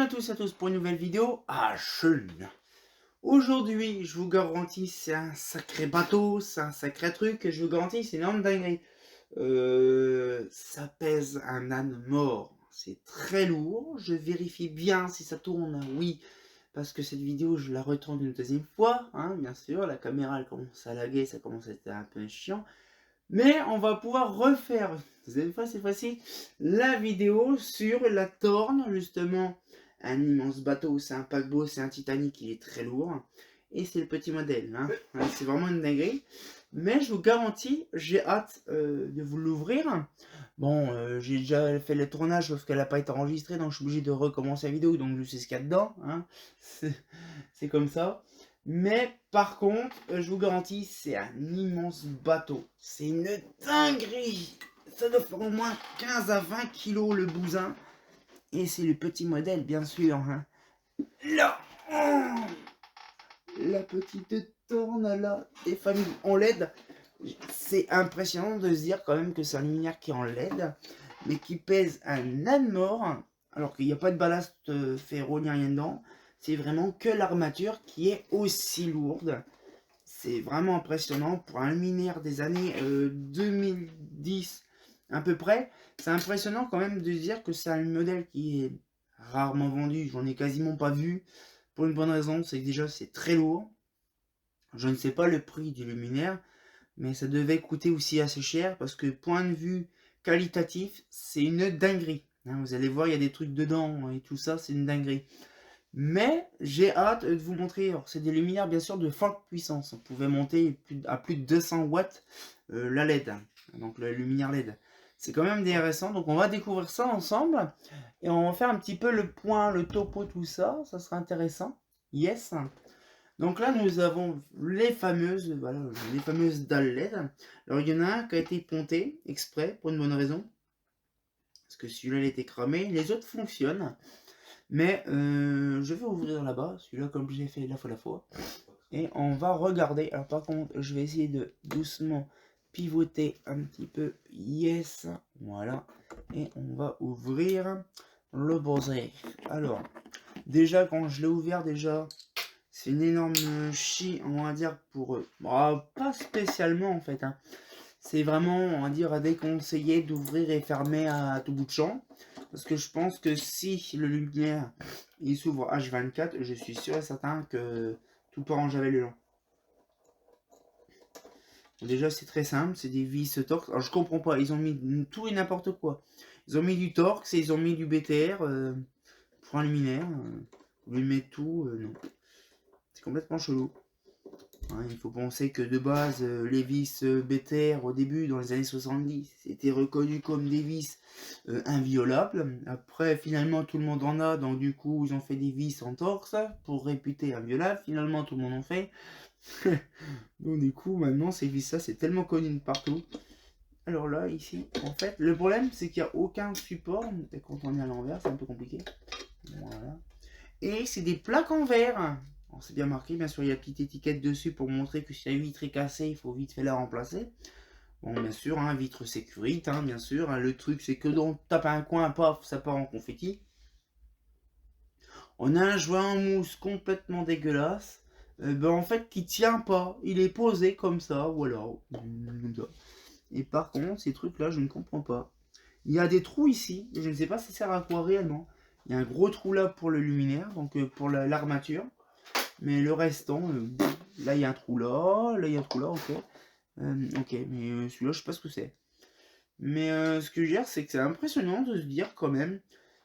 à tous pour une nouvelle vidéo à Schön. Aujourd'hui, je vous garantis, c'est un sacré bateau, c'est un sacré truc, et je vous garantis, c'est une énorme dinguerie. Ça pèse un âne mort, c'est très lourd, je vérifie bien si ça tourne, oui, parce que cette vidéo, je la retourne une deuxième fois, hein, bien sûr, la caméra, elle commence à laguer, ça commence à être un peu chiant. Mais on va pouvoir refaire, cette fois-ci, la vidéo sur la Torne, justement. Un immense bateau, c'est un paquebot, c'est un Titanic, il est très lourd. Et c'est le petit modèle, hein. C'est vraiment une dinguerie. Mais je vous garantis, j'ai hâte de vous l'ouvrir. Bon, j'ai déjà fait le tournage, sauf qu'elle n'a pas été enregistrée, donc je suis obligé de recommencer la vidéo, donc je sais ce qu'il y a dedans, hein. C'est comme ça. Mais par contre, je vous garantis, c'est un immense bateau. C'est une dinguerie. Ça doit faire au moins 15 à 20 kilos le bousin. Et c'est le petit modèle, bien sûr, hein. Là, la petite Torne là, des familles en LED. C'est impressionnant de se dire quand même que c'est un luminaire qui est en LED, mais qui pèse un âne mort, alors qu'il n'y a pas de ballast ferro ni rien dedans. C'est vraiment que l'armature qui est aussi lourde. C'est vraiment impressionnant pour un luminaire des années 2010 à peu près. C'est impressionnant quand même de se dire que c'est un modèle qui est rarement vendu. J'en ai quasiment pas vu. Pour une bonne raison, c'est que déjà c'est très lourd. Je ne sais pas le prix du luminaire, mais ça devait coûter aussi assez cher parce que point de vue qualitatif, c'est une dinguerie. Hein, vous allez voir, il y a des trucs dedans et tout ça, c'est une dinguerie. Mais j'ai hâte de vous montrer. Alors, c'est des luminaires bien sûr de forte puissance. On pouvait monter à plus de 200 watts la LED, donc le luminaire LED. C'est quand même intéressant. Donc on va découvrir ça ensemble et on va faire un petit peu le point, le topo, tout ça. Ça sera intéressant. Yes. Donc là, nous avons les fameuses, voilà, les fameuses dalles LED. Alors il y en a un qui a été ponté exprès pour une bonne raison. Parce que celui-là, il était cramé. Les autres fonctionnent. Mais je vais ouvrir là-bas, celui-là comme j'ai fait la fois. Et on va regarder. Alors par contre, je vais essayer de doucement pivoter un petit peu. Yes, voilà. Et on va ouvrir le bosé. Alors, déjà quand je l'ai ouvert déjà, c'est une énorme chie, on va dire, pour eux. Bah, pas spécialement en fait, hein. C'est vraiment, on va dire, à déconseiller d'ouvrir et fermer à tout bout de champ. Parce que je pense que si le luminaire il s'ouvre H24, je suis sûr et certain que tout part en javel le long. Déjà, c'est très simple, c'est des vis Torx. Alors, je comprends pas, ils ont mis tout et n'importe quoi. Ils ont mis du Torx et ils ont mis du BTR pour un luminaire. Vous lui mettez tout, non. C'est complètement chelou. Hein, il faut penser que de base, les vis BTR au début, dans les années 70, c'était reconnu comme des vis inviolables. Après, finalement, tout le monde en a, donc du coup, ils ont fait des vis en torse pour réputer inviolables. Finalement, tout le monde en fait. Donc du coup, maintenant, ces vis-là, c'est tellement connu de partout. Alors là, ici, en fait, le problème, c'est qu'il n'y a aucun support. Et quand on est à l'envers, c'est un peu compliqué. Voilà. Et c'est des plaques en verre. C'est bien marqué, bien sûr, il y a une petite étiquette dessus pour montrer que si la vitre est cassée, il faut vite fait la remplacer. Bon, bien sûr, hein, vitre sécurité, hein, bien sûr. Hein, le truc, c'est que on tape un coin, paf, ça part en confetti. On a un joint en mousse complètement dégueulasse. En fait, qui tient pas. Il est posé comme ça, voilà. Comme ça. Et par contre, ces trucs-là, je ne comprends pas. Il y a des trous ici, je ne sais pas si ça sert à quoi réellement. Il y a un gros trou là pour le luminaire, donc pour l'armature. Mais le restant, là il y a un trou là, il y a un trou là, ok. Ok, mais celui-là, je sais pas ce que c'est. Mais ce que je veux dire, c'est que c'est impressionnant de se dire quand même.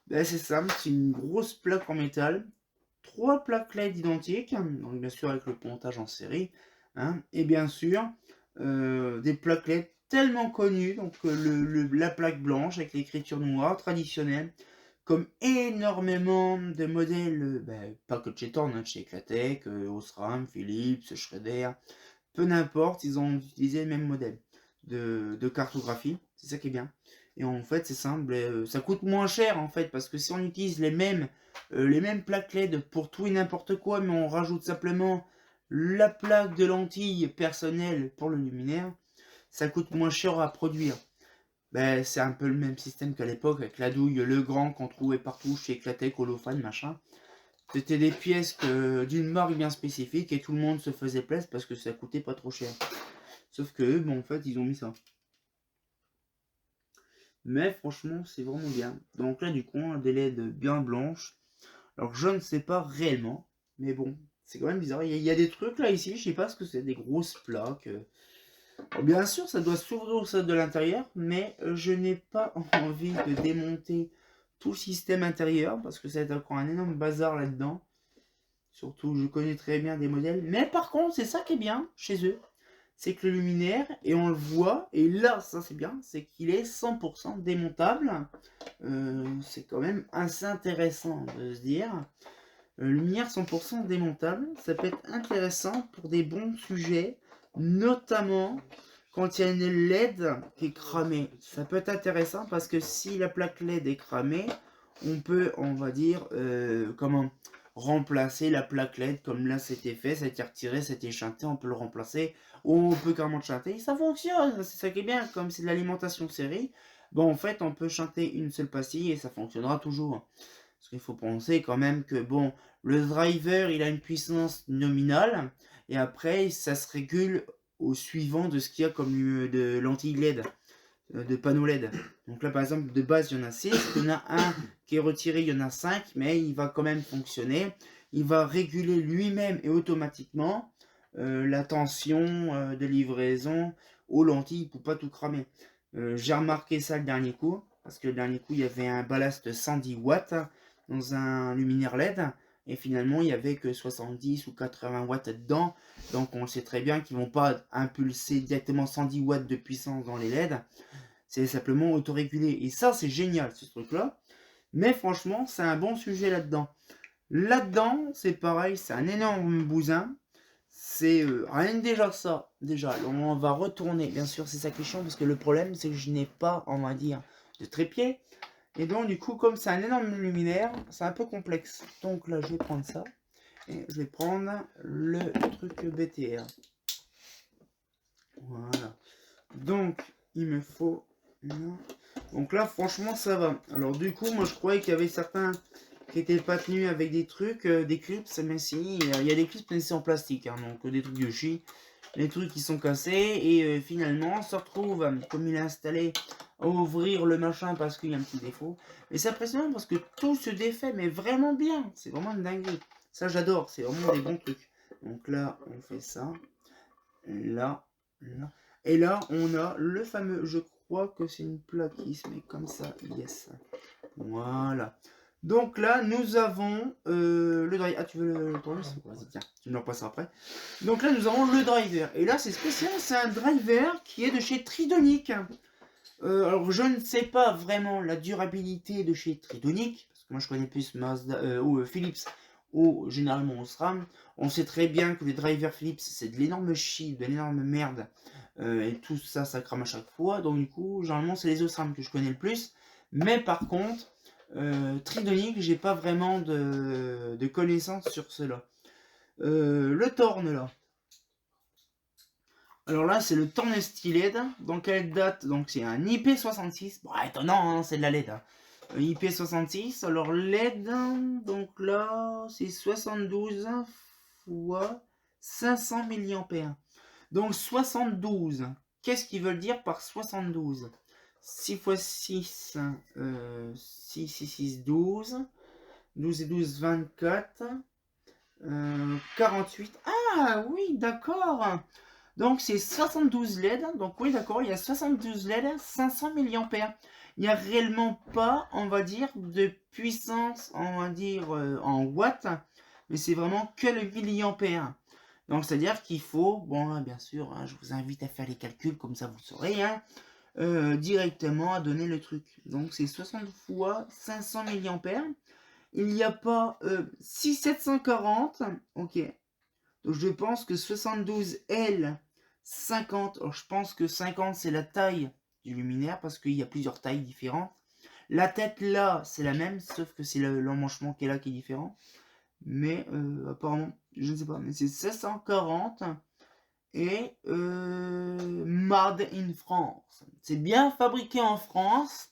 Ben, c'est simple, c'est une grosse plaque en métal. 3 plaques LED identiques, donc bien sûr avec le pontage en série. Hein, et bien sûr, des plaques LED tellement connues, donc la plaque blanche avec l'écriture noire traditionnelle. Comme énormément de modèles, pas que de chez Thorne, hein, chez Eclatec, Osram, Philips, Schrader, peu n'importe, ils ont utilisé le même modèle de cartographie, c'est ça qui est bien. Et en fait, c'est simple, ça coûte moins cher en fait, parce que si on utilise les mêmes plaques LED pour tout et n'importe quoi, mais on rajoute simplement la plaque de lentille personnelle pour le luminaire, ça coûte moins cher à produire. Ben, c'est un peu le même système qu'à l'époque, avec la douille Legrand qu'on trouvait partout chez Eclatec, Holophane, machin. C'était des pièces d'une marque bien spécifique et tout le monde se faisait plaisir parce que ça coûtait pas trop cher. Sauf que eux, bon, en fait, ils ont mis ça. Mais franchement, c'est vraiment bien. Donc là, du coup, on a des LED bien blanches. Alors, je ne sais pas réellement, mais bon, c'est quand même bizarre. Il y a des trucs là ici, je sais pas ce que c'est, des grosses plaques. Alors, bien sûr, ça doit s'ouvrir au sol de l'intérieur, mais je n'ai pas envie de démonter tout le système intérieur parce que ça va être encore un énorme bazar là-dedans. Surtout, je connais très bien des modèles. Mais par contre, c'est ça qui est bien chez eux. C'est que le luminaire, et on le voit, et là, ça c'est bien, c'est qu'il est 100% démontable. C'est quand même assez intéressant de se dire. Lumière 100% démontable, ça peut être intéressant pour des bons sujets, notamment quand il y a une LED qui est cramée. Ça peut être intéressant parce que si la plaque LED est cramée, on peut, on va dire, comment remplacer la plaque LED comme là c'était fait, ça a été retiré, ça a été chanté, on peut le remplacer, ou on peut carrément chanter, ça fonctionne, c'est ça qui est bien, comme c'est de l'alimentation série, bon en fait on peut chanter une seule pastille et ça fonctionnera toujours. Parce qu'il faut penser quand même que bon, le driver il a une puissance nominale et après ça se régule au suivant de ce qu'il y a comme de lentilles LED, de panneaux LED. Donc là par exemple de base il y en a 6, il y en a un qui est retiré, il y en a 5, mais il va quand même fonctionner. Il va réguler lui-même et automatiquement la tension de livraison aux lentilles pour pas tout cramer. J'ai remarqué ça le dernier coup, parce que le dernier coup il y avait un ballast 110 watts dans un luminaire LED, et finalement il n'y avait que 70 ou 80 watts dedans, donc on sait très bien qu'ils ne vont pas impulser directement 110 watts de puissance dans les LED, c'est simplement autorégulé, et ça c'est génial ce truc là, mais franchement c'est un bon sujet là-dedans. Là-dedans c'est pareil, c'est un énorme bousin, c'est rien que déjà ça, déjà on va retourner, bien sûr c'est ça qui est chiant, parce que le problème c'est que je n'ai pas, on va dire, de trépied. Et donc du coup, comme c'est un énorme luminaire, c'est un peu complexe. Donc là, je vais prendre ça. Et je vais prendre le truc BTR. Voilà. Donc, il me faut... Donc là, franchement, ça va. Alors du coup, moi, je croyais qu'il y avait certains qui n'étaient pas tenus avec des trucs, des clips. Mais si, il y a des clips, mais c'est en plastique. Hein, donc des trucs Yoshi. Les trucs qui sont cassés. Et finalement, on se retrouve, comme il est installé, à ouvrir le machin parce qu'il y a un petit défaut. Mais c'est impressionnant parce que tout se défait, mais vraiment bien. C'est vraiment une dinguerie. Ça, j'adore. C'est vraiment des bons trucs. Donc là, on fait ça. Là, là. Et là, on a le fameux, je crois que c'est une plaque qui se met comme ça. Yes. Voilà. Donc là, nous avons le driver. Ah, tu veux le tourner? Vas-y, tiens, tu me le repasseras après. Donc là, nous avons le driver. Et là, c'est spécial, c'est un driver qui est de chez Tridonic. Alors, je ne sais pas vraiment la durabilité de chez Tridonic, parce que moi, je connais plus Mazda, ou Philips, ou généralement Osram. On sait très bien que les drivers Philips, c'est de l'énorme shit, de l'énorme merde. Et tout ça, ça crame à chaque fois. Donc, du coup, généralement, c'est les Osram que je connais le plus. Mais par contre, Tridonic, j'ai pas vraiment de connaissances sur cela. Le Torn, là. Alors là, c'est le Tornesti LED. Donc, elle date. Donc, c'est un IP66. Bon, étonnant, hein, c'est de la LED. Hein. IP66. Alors, LED. Donc là, c'est 72 fois 500 mAh. Donc, 72. Qu'est-ce qu'ils veulent dire par 72? 6 x 6. 6, 6, 6, 12. 12 et 12, 24. 48. Ah oui, d'accord. Donc c'est 72 LED. Donc oui, d'accord, il y a 72 LED, 500 mAh. Il n'y a réellement pas, on va dire, de puissance, on va dire, en watts. Mais c'est vraiment que le milliampère. Donc c'est-à-dire qu'il faut, bon, bien sûr, hein, je vous invite à faire les calculs, comme ça vous saurez, hein, directement à donner le truc. Donc c'est 60 fois 500 mAh. Il n'y a pas 6740, ok. Donc je pense que 72L 50, alors je pense que 50 c'est la taille du luminaire parce qu'il y a plusieurs tailles différentes. La tête là c'est la même sauf que c'est l'emmanchement qui est là qui est différent. Mais apparemment, je ne sais pas, mais c'est 740 et Made in France. C'est bien fabriqué en France.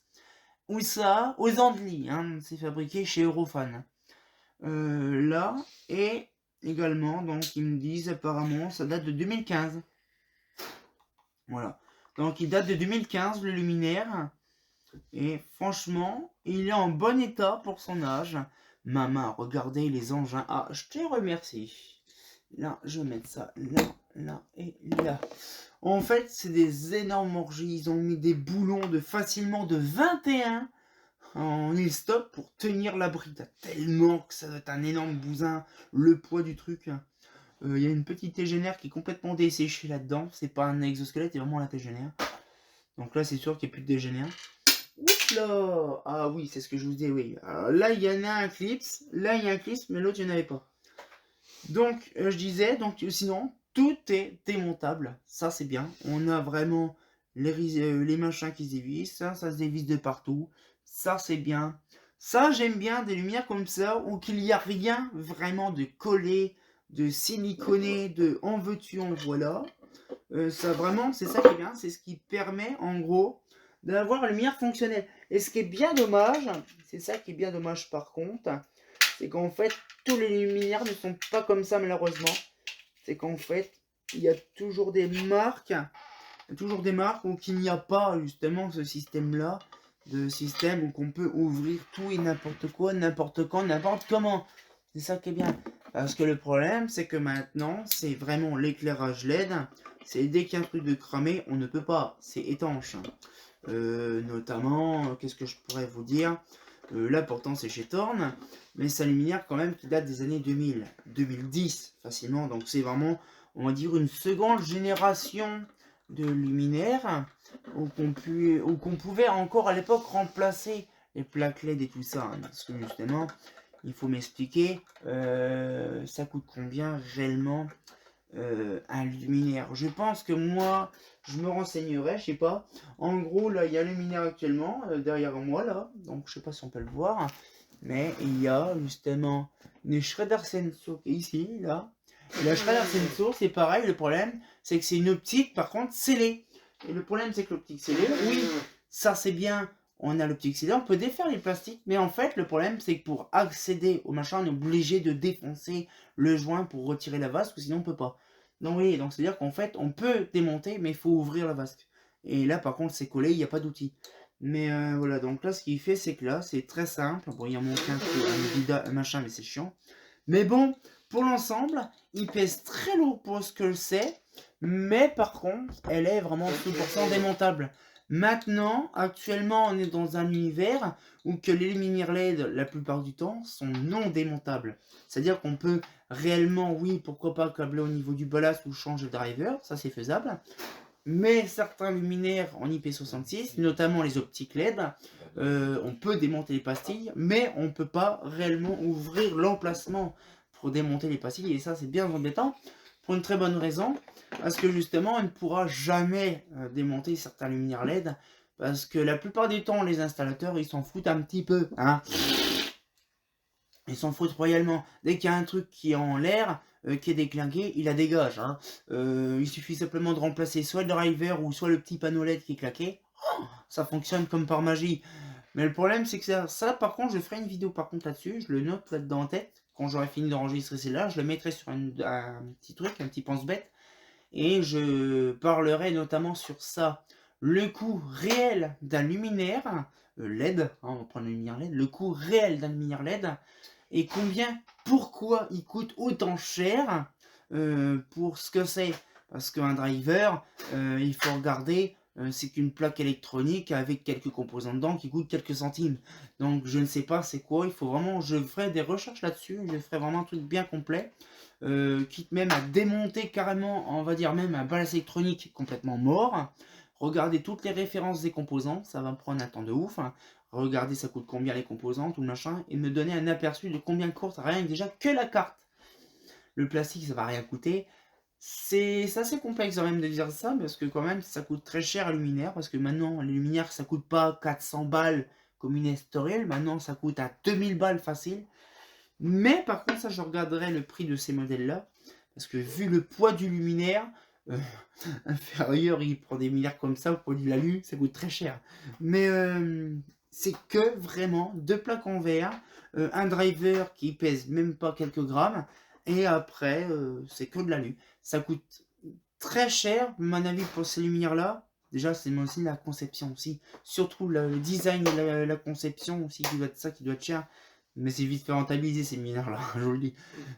Où ça? Aux Andelys, hein. C'est fabriqué chez Eurofan. Là, et également, donc ils me disent apparemment ça date de 2015. Voilà. Donc il date de 2015 le luminaire. Et franchement, il est en bon état pour son âge. Maman, regardez les engins. Ah, je te remercie. Là, je vais mettre ça là, là et là. En fait, c'est des énormes orgies. Ils ont mis des boulons de facilement de 21 en stop pour tenir la bride. Tellement que ça doit être un énorme bousin. Le poids du truc. Il y a une petite tégénaire qui est complètement desséchée là-dedans. C'est pas un exosquelette, c'est vraiment la tégénaire. Donc là, c'est sûr qu'il n'y a plus de tégénaire. Oups là! Ah oui, c'est ce que je vous dis, oui. Alors là, il y en a un clips. Là, il y a un clips, mais l'autre, il n'y en avait pas. Donc, je disais, donc sinon, tout est démontable. Ça, c'est bien. On a vraiment les machins qui se dévissent. Ça se dévisse de partout. Ça, c'est bien. Ça, j'aime bien des lumières comme ça, où qu'il n'y a rien vraiment de collé, de siliconé, de en veux-tu, en voilà. Ça, vraiment, c'est ça qui est bien. C'est ce qui permet, en gros, d'avoir une lumière fonctionnelle. Et ce qui est bien dommage, c'est ça qui est bien dommage par contre, c'est qu'en fait, tous les luminaires ne sont pas comme ça malheureusement. C'est qu'en fait, il y a toujours des marques, où il n'y a pas justement ce système-là, de système où on peut ouvrir tout et n'importe quoi, n'importe quand, n'importe comment. C'est ça qui est bien. Parce que le problème, c'est que maintenant, c'est vraiment l'éclairage LED. C'est dès qu'il y a un truc de cramé, on ne peut pas. C'est étanche. Notamment, qu'est-ce que je pourrais vous dire? Là, pourtant, c'est chez Thorn, mais c'est un luminaire quand même qui date des années 2000, 2010 facilement. Donc, c'est vraiment, on va dire, une seconde génération de luminaires où qu'on pouvait encore à l'époque remplacer les plaques LED et tout ça. Hein, parce que justement, il faut m'expliquer, ça coûte combien réellement un luminaire. Je pense que moi, je me renseignerai, je sais pas. En gros, là, il y a le luminaire actuellement, derrière moi, là. Donc, je sais pas si on peut le voir. Mais il y a justement une Schrader Sensor ici, là. Et la Schrader Sensor, c'est pareil. Le problème, c'est que c'est une optique, par contre, scellée. Et le problème, c'est que l'optique scellée, oui, ça c'est bien. On a l'optique scellée, on peut défaire les plastiques. Mais en fait, le problème, c'est que pour accéder au machin, on est obligé de défoncer le joint pour retirer la vasque, sinon on peut pas. Donc oui, donc c'est-à-dire qu'en fait, on peut démonter, mais il faut ouvrir la vasque. Et là, par contre, c'est collé, il n'y a pas d'outil. Mais voilà, donc là, ce qu'il fait, c'est que là, c'est très simple. Bon, il y a mon un machin, mais c'est chiant. Mais bon, pour l'ensemble, il pèse très lourd pour ce que c'est. Mais par contre, elle est vraiment 100% démontable. Maintenant, actuellement, on est dans un univers où que les luminaires LED, la plupart du temps, sont non démontables. C'est-à-dire qu'on peut réellement, oui, pourquoi pas câbler au niveau du ballast ou changer de driver, ça c'est faisable. Mais certains luminaires en IP66, notamment les optiques LED, on peut démonter les pastilles, mais on ne peut pas réellement ouvrir l'emplacement pour démonter les pastilles. Et ça, c'est bien embêtant, pour une très bonne raison, parce que justement, on ne pourra jamais démonter certains luminaires LED, parce que la plupart du temps, les installateurs, ils s'en foutent un petit peu. Hein. Ils s'en foutent royalement. Dès qu'il y a un truc qui est en l'air, qui est déclinqué, il la dégage. Hein. Il suffit simplement de remplacer soit le driver ou soit le petit panneau LED qui est claqué. Oh, ça fonctionne comme par magie. Mais le problème, c'est que ça, par contre, je ferai une vidéo par contre là-dessus. Je le note là-dedans en tête. Quand j'aurai fini d'enregistrer celle-là, je le mettrai sur un petit truc, un petit pense-bête. Et je parlerai notamment sur ça. Le coût réel d'un luminaire LED, hein, on va prendre le luminaire LED, le coût réel d'un luminaire LED, et pourquoi il coûte autant cher pour ce que c'est. Parce qu'un driver, il faut regarder, c'est qu'une plaque électronique avec quelques composants dedans qui coûtent quelques centimes. Donc je ne sais pas c'est quoi, il faut vraiment, je ferai des recherches là-dessus, je ferai vraiment un truc bien complet. Quitte même à démonter carrément, on va dire même un ballast électronique complètement mort. Regardez toutes les références des composants, ça va me prendre un temps de ouf. Hein. Regardez ça coûte combien les composants, tout le machin, et me donner un aperçu de combien coûte rien que déjà que la carte. Le plastique ça va rien coûter. C'est assez complexe quand même de dire ça, parce que quand même ça coûte très cher à luminaire, parce que maintenant les luminaires ça coûte pas 400 balles comme une Estoril, maintenant ça coûte à 2000 balles facile. Mais par contre ça je regarderai le prix de ces modèles là, parce que vu le poids du luminaire, euh, inférieur, il prend des milliards comme ça pour de l'alu, ça coûte très cher. Mais c'est que vraiment deux plaques en verre, un driver qui pèse même pas quelques grammes, et après c'est que de l'alu. Ça coûte très cher, à mon avis, pour ces lumières-là. Déjà, c'est aussi la conception aussi. Surtout le design et la conception aussi qui doit être ça, qui doit être cher. Mais c'est vite fait rentabiliser ces lumières-là, je vous le dis.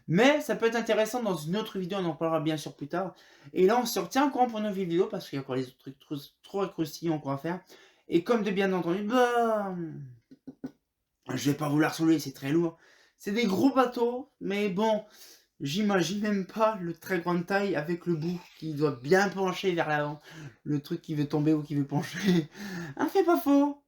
Mais ça peut être intéressant dans une autre vidéo, on en parlera bien sûr plus tard. Et là, on se retient encore pour nos vidéos parce qu'il y a encore les autres trucs trop accroustillants encore à faire. Et comme de bien entendu, bah, je vais pas vous la saouler, c'est très lourd. C'est des gros bateaux, mais bon, j'imagine même pas le très grande taille avec le bout qui doit bien pencher vers l'avant. Le truc qui veut tomber ou qui veut pencher. Ah, fait pas faux.